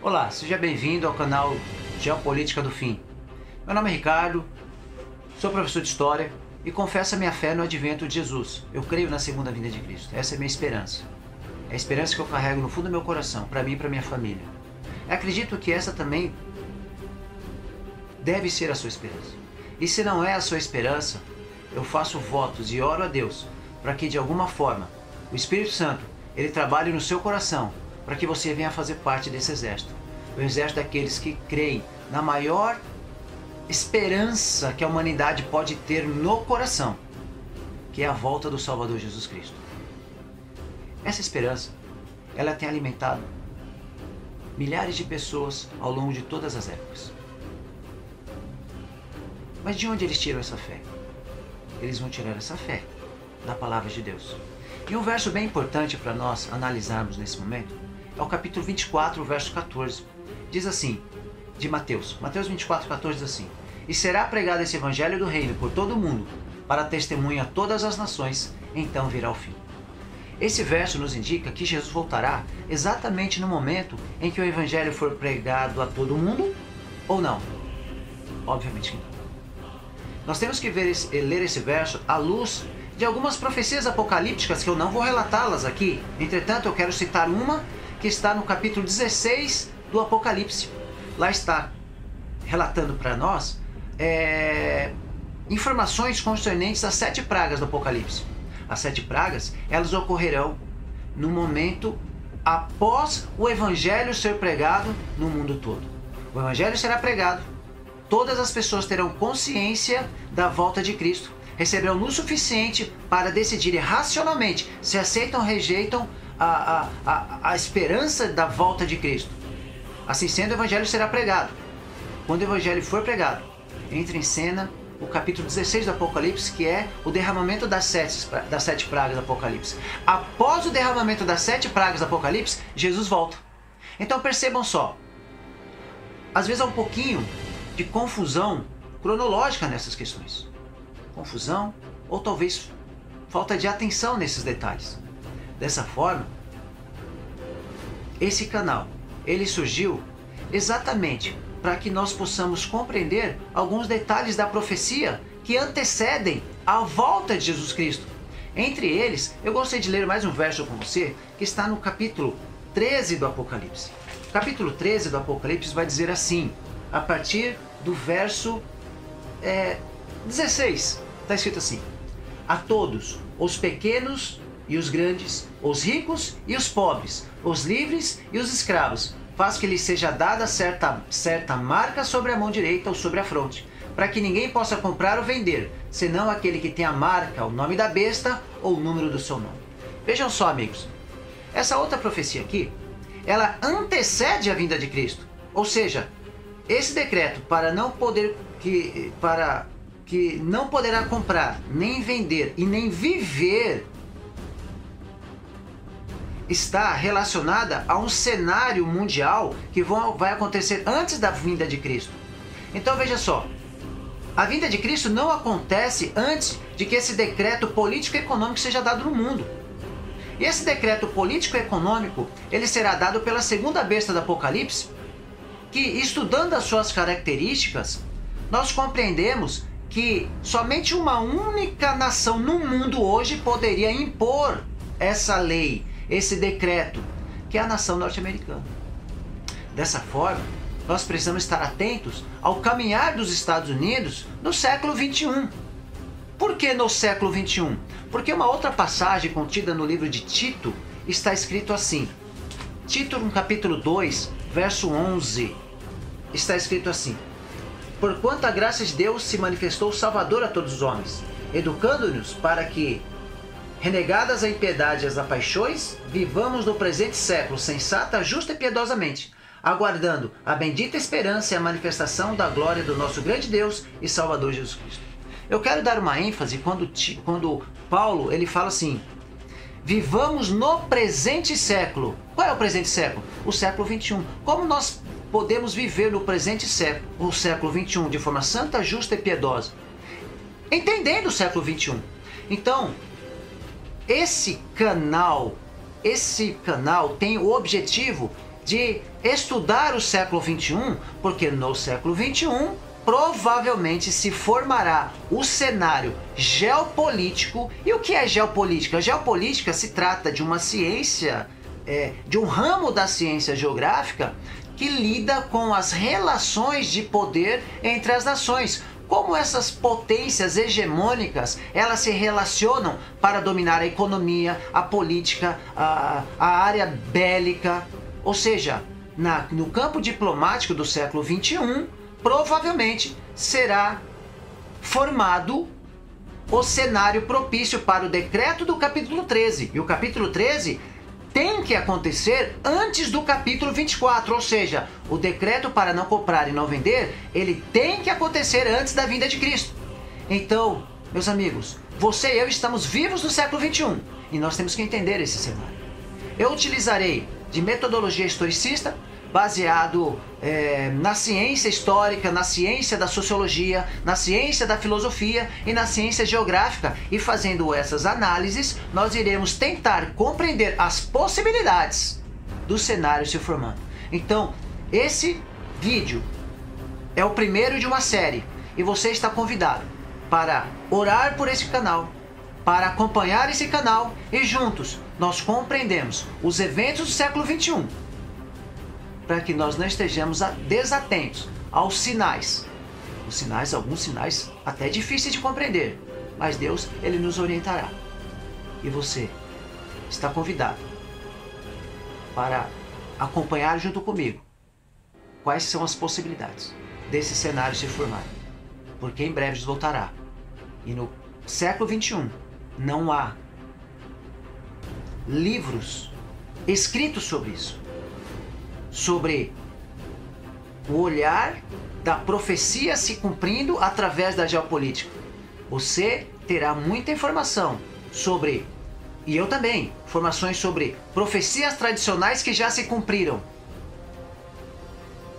Olá, seja bem-vindo ao canal Geopolítica do Fim. Meu nome é Ricardo, sou professor de História e confesso a minha fé no advento de Jesus. Eu creio na segunda vinda de Cristo. Essa é a minha esperança. É a esperança que eu carrego no fundo do meu coração, para mim e para minha família. Eu acredito que essa também deve ser a sua esperança. E se não é a sua esperança, eu faço votos e oro a Deus para que de alguma forma o Espírito Santo ele trabalhe no seu coração para que você venha fazer parte desse exército. O exército daqueles que creem na maior esperança que a humanidade pode ter no coração, que é a volta do Salvador Jesus Cristo. Essa esperança, ela tem alimentado milhares de pessoas ao longo de todas as épocas. Mas de onde eles tiram essa fé? Eles vão tirar essa fé da palavra de Deus. E um verso bem importante para nós analisarmos nesse momento é o capítulo 24, verso 14. Diz assim, de Mateus 24, 14 diz assim: E será pregado esse evangelho do reino por todo o mundo, para testemunha a todas as nações, então virá o fim. Esse verso nos indica que Jesus voltará exatamente no momento em que o evangelho for pregado a todo mundo, ou não? Obviamente que não. Nós temos que ler esse verso à luz de algumas profecias apocalípticas que eu não vou relatá-las aqui. Entretanto, eu quero citar uma que está no capítulo 16 do Apocalipse. Lá está relatando para nós informações concernentes às 7 pragas do Apocalipse. As 7 pragas, elas ocorrerão no momento após o evangelho ser pregado no mundo todo. O evangelho será pregado, todas as pessoas terão consciência da volta de Cristo, receberão luz suficiente para decidirem racionalmente se aceitam ou rejeitam a esperança da volta de Cristo. Assim sendo, o evangelho será pregado. Quando o evangelho for pregado, entra em cena o capítulo 16 do Apocalipse, que é o derramamento das 7 pragas do Apocalipse. Após o derramamento das 7 pragas do Apocalipse, Jesus volta. Então percebam só, às vezes há um pouquinho de confusão cronológica nessas questões. Confusão ou talvez falta de atenção nesses detalhes. Dessa forma, esse canal, ele surgiu exatamente para que nós possamos compreender alguns detalhes da profecia que antecedem a volta de Jesus Cristo. Entre eles, eu gostaria de ler mais um verso com você, que está no capítulo 13 do Apocalipse. O capítulo 13 do Apocalipse vai dizer assim, a partir do verso 16, está escrito assim: A todos, os pequenos e os grandes, os ricos e os pobres, os livres e os escravos, faz que lhes seja dada certa marca sobre a mão direita ou sobre a fronte, para que ninguém possa comprar ou vender, senão aquele que tem a marca, o nome da besta ou o número do seu nome. Vejam só, amigos, essa outra profecia aqui, ela antecede a vinda de Cristo. Ou seja, esse decreto que não poderá comprar, nem vender e nem viver, está relacionada a um cenário mundial que vai acontecer antes da vinda de Cristo. Então veja só, a vinda de Cristo não acontece antes de que esse decreto político-econômico seja dado no mundo. E esse decreto político-econômico, ele será dado pela segunda besta do Apocalipse, que, estudando as suas características, nós compreendemos que somente uma única nação no mundo hoje poderia impor essa lei, esse decreto, que é a nação norte-americana. Dessa forma, nós precisamos estar atentos ao caminhar dos Estados Unidos no século 21. Por que no século 21? Porque uma outra passagem contida no livro de Tito está escrito assim. Tito, no capítulo 2, verso 11, está escrito assim: Porquanto a graça de Deus se manifestou salvador a todos os homens, educando-nos para que, renegadas a impiedade e as paixões, vivamos no presente século sensata, justa e piedosamente, aguardando a bendita esperança e a manifestação da glória do nosso grande Deus e Salvador Jesus Cristo. Eu quero dar uma ênfase quando Paulo ele fala assim: vivamos no presente século. Qual é o presente século? O século 21. Como nós podemos viver no presente século, o século 21, de forma santa, justa e piedosa? Entendendo o século 21. Então, esse canal tem o objetivo de estudar o século XXI, porque no século XXI provavelmente se formará o cenário geopolítico. E o que é geopolítica? Geopolítica se trata de uma ciência, de um ramo da ciência geográfica que lida com as relações de poder entre as nações. Como essas potências hegemônicas, elas se relacionam para dominar a economia, a política, a área bélica. Ou seja, no campo diplomático do século XXI, provavelmente será formado o cenário propício para o decreto do capítulo 13. E o capítulo 13 tem que acontecer antes do capítulo 24, ou seja, o decreto para não comprar e não vender, ele tem que acontecer antes da vinda de Cristo. Então, meus amigos, você e eu estamos vivos no século 21 e nós temos que entender esse cenário. Eu utilizarei de metodologia historicista, baseado na ciência histórica, na ciência da sociologia, na ciência da filosofia e na ciência geográfica. E fazendo essas análises, nós iremos tentar compreender as possibilidades do cenário se formando. Então, esse vídeo é o primeiro de uma série e você está convidado para orar por esse canal, para acompanhar esse canal e juntos nós compreendemos os eventos do século XXI, para que nós não estejamos desatentos aos sinais. Os sinais, alguns sinais até difíceis de compreender, mas Deus, Ele nos orientará. E você está convidado para acompanhar junto comigo quais são as possibilidades desse cenário se formar, porque em breve voltará. E no século XXI não há livros escritos sobre isso, sobre o olhar da profecia se cumprindo através da geopolítica. Você terá muita informação sobre, e eu também, informações sobre profecias tradicionais que já se cumpriram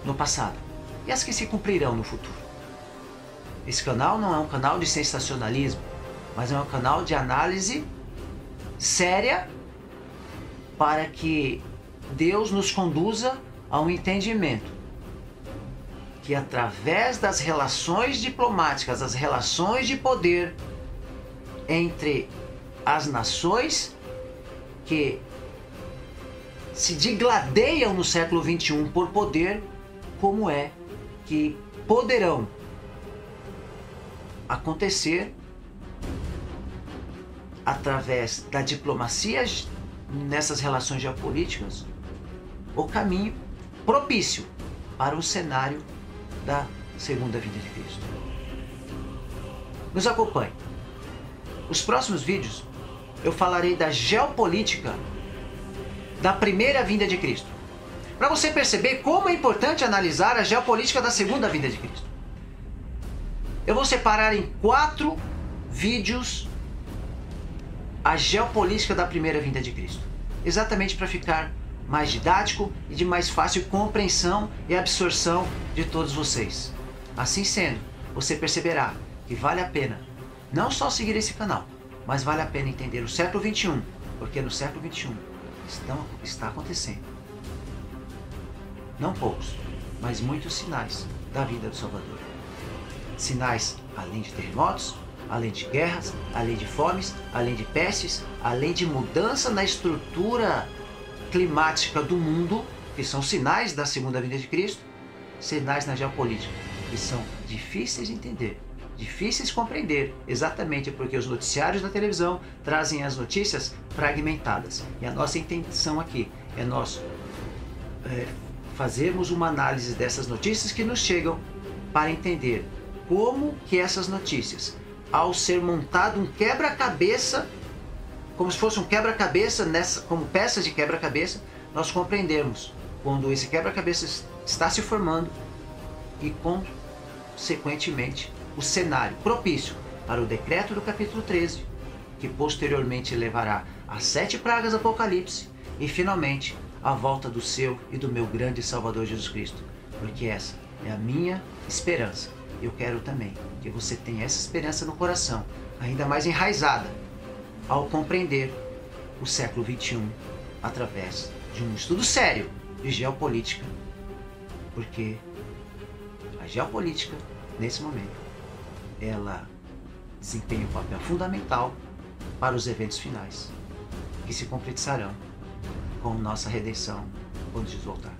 no passado e as que se cumprirão no futuro. Esse canal não é um canal de sensacionalismo, mas é um canal de análise séria para que Deus nos conduza a um entendimento que através das relações diplomáticas, as relações de poder entre as nações que se digladeiam no século XXI por poder, como é que poderão acontecer através da diplomacia nessas relações geopolíticas, o caminho propício para o cenário da segunda vinda de Cristo. Nos acompanhe. Os próximos vídeos eu falarei da geopolítica da primeira vinda de Cristo, para você perceber como é importante analisar a geopolítica da segunda vinda de Cristo. Eu vou separar em 4 vídeos a geopolítica da primeira vinda de Cristo, exatamente para ficar mais didático e de mais fácil compreensão e absorção de todos vocês. Assim sendo, você perceberá que vale a pena não só seguir esse canal, mas vale a pena entender o século XXI, porque no século XXI está acontecendo, não poucos, mas muitos sinais da vinda do Salvador. Sinais além de terremotos, além de guerras, além de fomes, além de pestes, além de mudança na estrutura climática do mundo, que são sinais da segunda vinda de Cristo, sinais na geopolítica, que são difíceis de entender, difíceis de compreender, exatamente porque os noticiários da televisão trazem as notícias fragmentadas. E a nossa intenção aqui é nós fazermos uma análise dessas notícias que nos chegam para entender como que essas notícias, ao ser montado um quebra-cabeça, como se fosse um quebra-cabeça, como peças de quebra-cabeça, nós compreendemos quando esse quebra-cabeça está se formando e, consequentemente, o cenário propício para o decreto do capítulo 13, que posteriormente levará às 7 pragas do Apocalipse e, finalmente, a volta do seu e do meu grande Salvador Jesus Cristo, porque essa é a minha esperança. Eu quero também que você tenha essa esperança no coração, ainda mais enraizada, ao compreender o século XXI através de um estudo sério de geopolítica, porque a geopolítica, nesse momento, ela desempenha um papel fundamental para os eventos finais, que se concretizarão com nossa redenção quando Jesus voltar.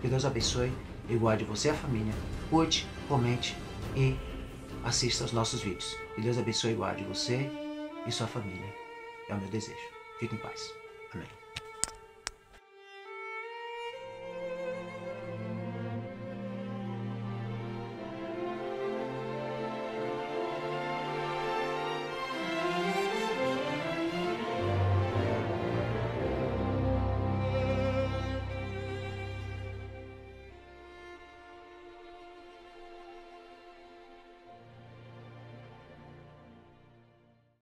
Que Deus abençoe e guarde você e a família. Curte, comente e assista aos nossos vídeos. Que Deus abençoe e guarde você e sua família. É o meu desejo. Fique em paz.